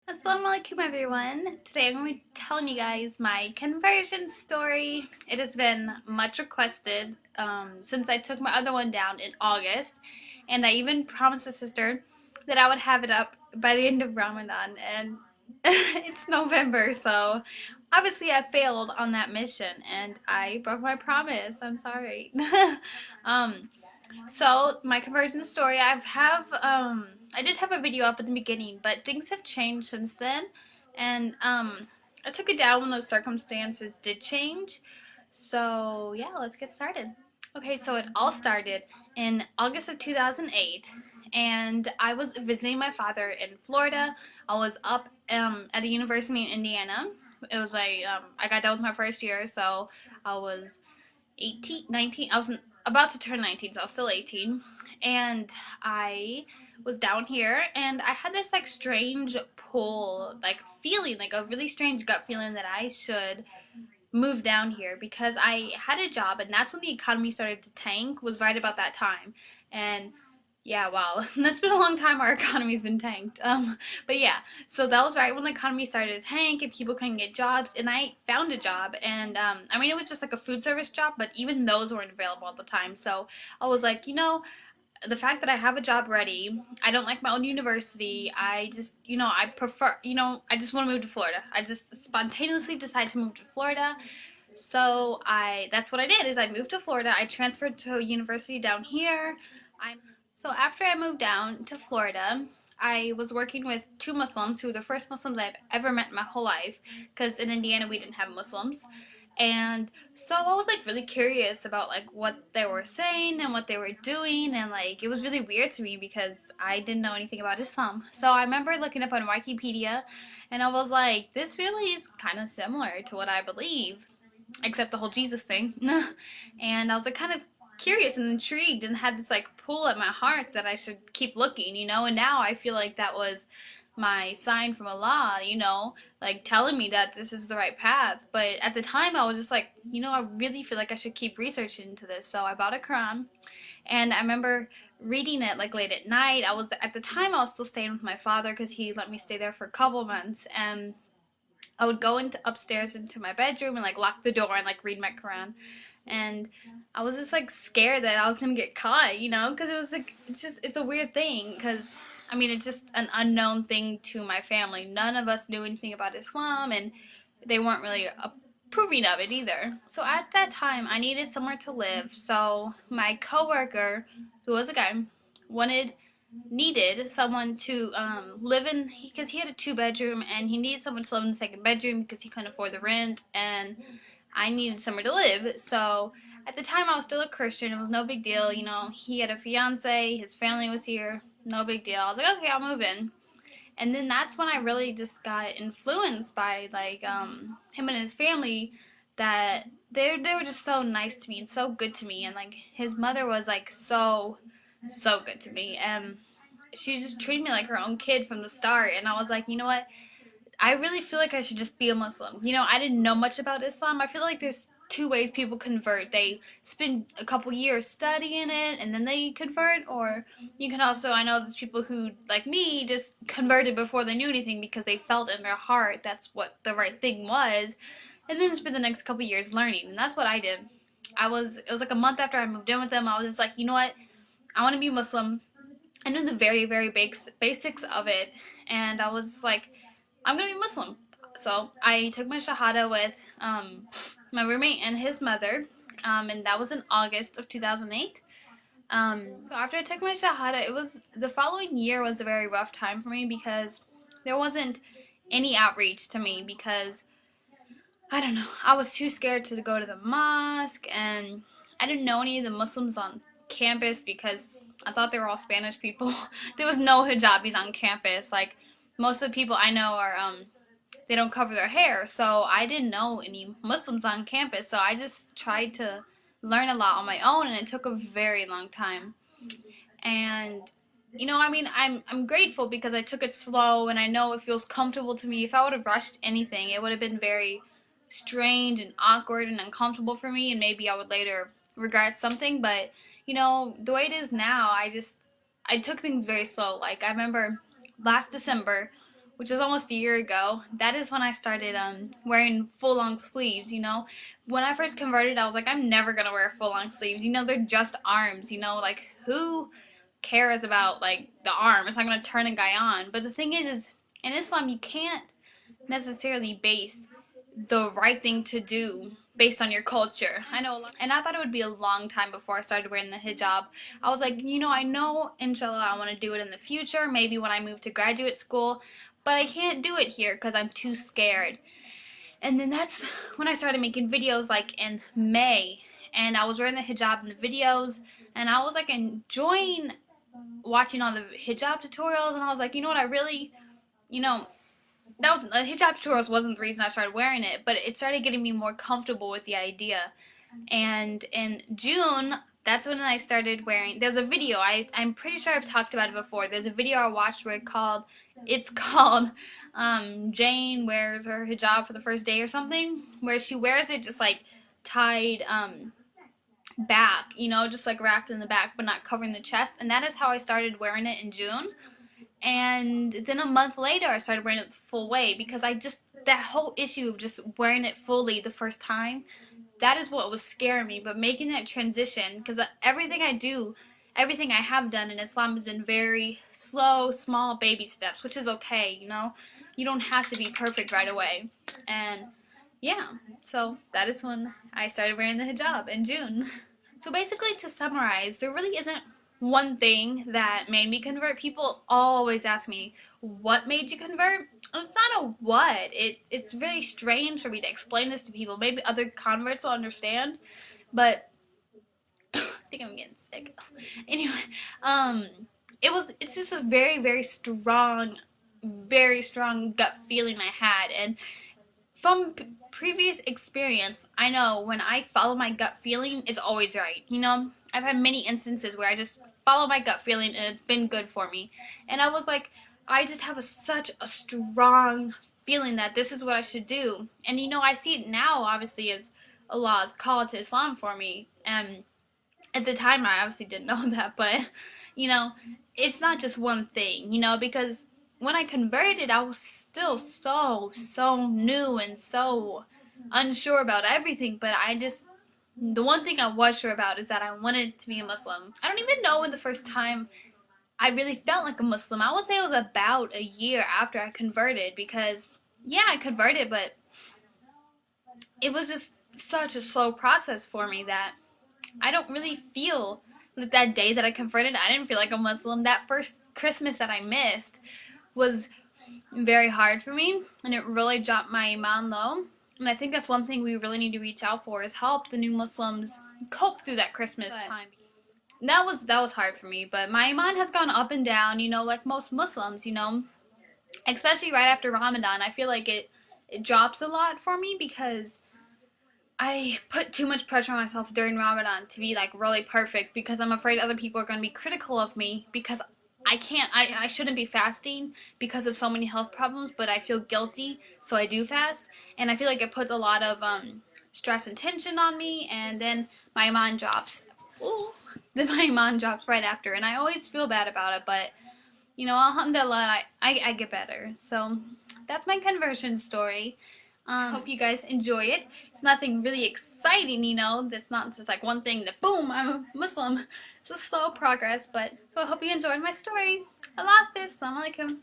Assalamu alaikum everyone. Today I'm going to be telling you guys my conversion story. It has been much requested since I took my other one down in August, and I even promised a sister that I would have it up by the end of Ramadan, and it's November, so obviously I failed on that mission and I broke my promise. I'm sorry. um, so my conversion story, I did have a video up at the beginning, but things have changed since then, and I took it down when those circumstances did change. So yeah, let's get started. Okay, so it all started in August of 2008, and I was visiting my father in Florida. I was up at a university in Indiana. It was like I got done with my first year, so I was 18, 19. I was about to turn 19, so I was still 18. And I was down here, and I had this like strange pull, like feeling, like a really strange gut feeling that I should move down here because I had a job, and that's when the economy started to tank, was right about that time. And yeah, wow, that's been a long time. Our economy's been tanked. But yeah, so that was right when the economy started to tank and people couldn't get jobs. And I found a job, and I mean, it was just like a food service job, but even those weren't available at the time. So I was like, the fact that I have a job ready, I don't like my own university. I just, I prefer, I just want to move to Florida. I just spontaneously decided to move to Florida. So that's what I did. Is I moved to Florida. I transferred to a university down here. So after I moved down to Florida, I was working with two Muslims who were the first Muslims I've ever met in my whole life, because in Indiana we didn't have Muslims. And so I was like really curious about like what they were saying and what they were doing, and like it was really weird to me because I didn't know anything about Islam. So I remember looking up on Wikipedia, and I was like, this really is kind of similar to what I believe, except the whole Jesus thing. And I was like kind of curious and intrigued and had this like pull at my heart that I should keep looking, and now I feel like that was my sign from Allah, like telling me that this is the right path. But at the time I was just like, I really feel like I should keep researching into this. So I bought a Quran, and I remember reading it like late at night. At the time I was still staying with my father because he let me stay there for a couple months, and I would go into upstairs into my bedroom and like lock the door and like read my Quran. And I was just like scared that I was gonna get caught, because it was like it's a weird thing because I mean it's just an unknown thing to my family. None of us knew anything about Islam, and they weren't really approving of it either. So at that time, I needed somewhere to live. So my coworker, who was a guy, wanted needed someone to live in, because he had a two-bedroom and he needed someone to live in the second bedroom because he couldn't afford the rent, and I needed somewhere to live. So at the time I was still a Christian. It was no big deal. He had a fiance, his family was here, no big deal. I was like, okay, I'll move in. And then that's when I really just got influenced by like him and his family, that they were just so nice to me and so good to me, and like his mother was like so good to me, and she just treated me like her own kid from the start. And I was like, you know what, I really feel like I should just be a Muslim. I didn't know much about Islam. I feel like there's two ways people convert. They spend a couple years studying it and then they convert, or you can also, I know there's people who, like me, just converted before they knew anything because they felt in their heart that's what the right thing was, and then spend the next couple years learning. And that's what I did. It was like a month after I moved in with them, I was just like, you know what, I want to be Muslim. I knew the very, very basics of it, and I was like, I'm gonna be Muslim. So I took my Shahada with my roommate and his mother, and that was in August of 2008. So after I took my Shahada, the following year was a very rough time for me because there wasn't any outreach to me because, I don't know, I was too scared to go to the mosque, and I didn't know any of the Muslims on campus because I thought they were all Spanish people. There was no hijabis on campus. Like, most of the people I know are, they don't cover their hair, so I didn't know any Muslims on campus, so I just tried to learn a lot on my own, and it took a very long time. And I mean, I'm grateful because I took it slow, and I know it feels comfortable to me. If I would have rushed anything, it would have been very strange and awkward and uncomfortable for me, and maybe I would later regret something. But the way it is now, I took things very slow. Like, I remember last December which is almost a year ago, that is when I started wearing full long sleeves, you know. When I first converted, I was like, I'm never gonna wear full long sleeves, you know, they're just arms, you know, like who cares about like the arm? It's not gonna turn a guy on. But the thing is in Islam you can't necessarily base the right thing to do based on your culture. I know a lot, and I thought it would be a long time before I started wearing the hijab. I was like, you know, I know inshallah I want to do it in the future, maybe when I move to graduate school, but I can't do it here because I'm too scared. And then that's when I started making videos like in May, and I was wearing the hijab in the videos, and I was like enjoying watching all the hijab tutorials, and I was like, you know what, I really, you know, that was hijab tutorials wasn't the reason I started wearing it, but it started getting me more comfortable with the idea. And in June, that's when I started wearing. There's a video I'm pretty sure I've talked about it before. There's a video I watched where it's called Jane wears her hijab for the first day or something, where she wears it just like tied back, you know, just like wrapped in the back, but not covering the chest. And that is how I started wearing it in June. And then a month later, I started wearing it the full way because that whole issue of just wearing it fully the first time, that is what was scaring me. But making that transition, because everything I do, everything I have done in Islam has been very slow, small baby steps, which is okay, you know? You don't have to be perfect right away. And yeah, so that is when I started wearing the hijab in June. So basically, to summarize, there really isn't one thing that made me convert. People always ask me, what made you convert? And it's not a what. It's really strange for me to explain this to people. Maybe other converts will understand, but I think I'm getting sick. Anyway, it's just a very strong gut feeling I had, and from previous experience, I know when I follow my gut feeling, it's always right. You know, I've had many instances where I just follow my gut feeling and it's been good for me. And I was like, I just have such a strong feeling that this is what I should do. And you know, I see it now, obviously, as Allah's call to Islam for me. And at the time, I obviously didn't know that, but you know, it's not just one thing, you know, because when I converted, I was still so new and so unsure about everything, but the one thing I was sure about is that I wanted to be a Muslim. I don't even know when the first time I really felt like a Muslim. I would say it was about a year after I converted because, yeah, I converted, but it was just such a slow process for me that I don't really feel that day that I converted, I didn't feel like a Muslim. That first Christmas that I missed was very hard for me, and it really dropped my iman low. And I think that's one thing we really need to reach out for is help the new Muslims cope through that Christmas time. That was hard for me, but my iman has gone up and down, you know, like most Muslims, you know, especially right after Ramadan. I feel like it drops a lot for me because I put too much pressure on myself during Ramadan to be like really perfect because I'm afraid other people are going to be critical of me because I shouldn't be fasting because of so many health problems, but I feel guilty, so I do fast, and I feel like it puts a lot of stress and tension on me, and then my iman drops. Ooh. Then my iman drops right after, and I always feel bad about it, but you know, alhamdulillah, I get better. So that's my conversion story. Hope you guys enjoy it. It's nothing really exciting, you know. It's not just like one thing that boom, I'm a Muslim. It's a slow progress, but so I hope you enjoyed my story. Allah Hafiz. Assalamu alaikum.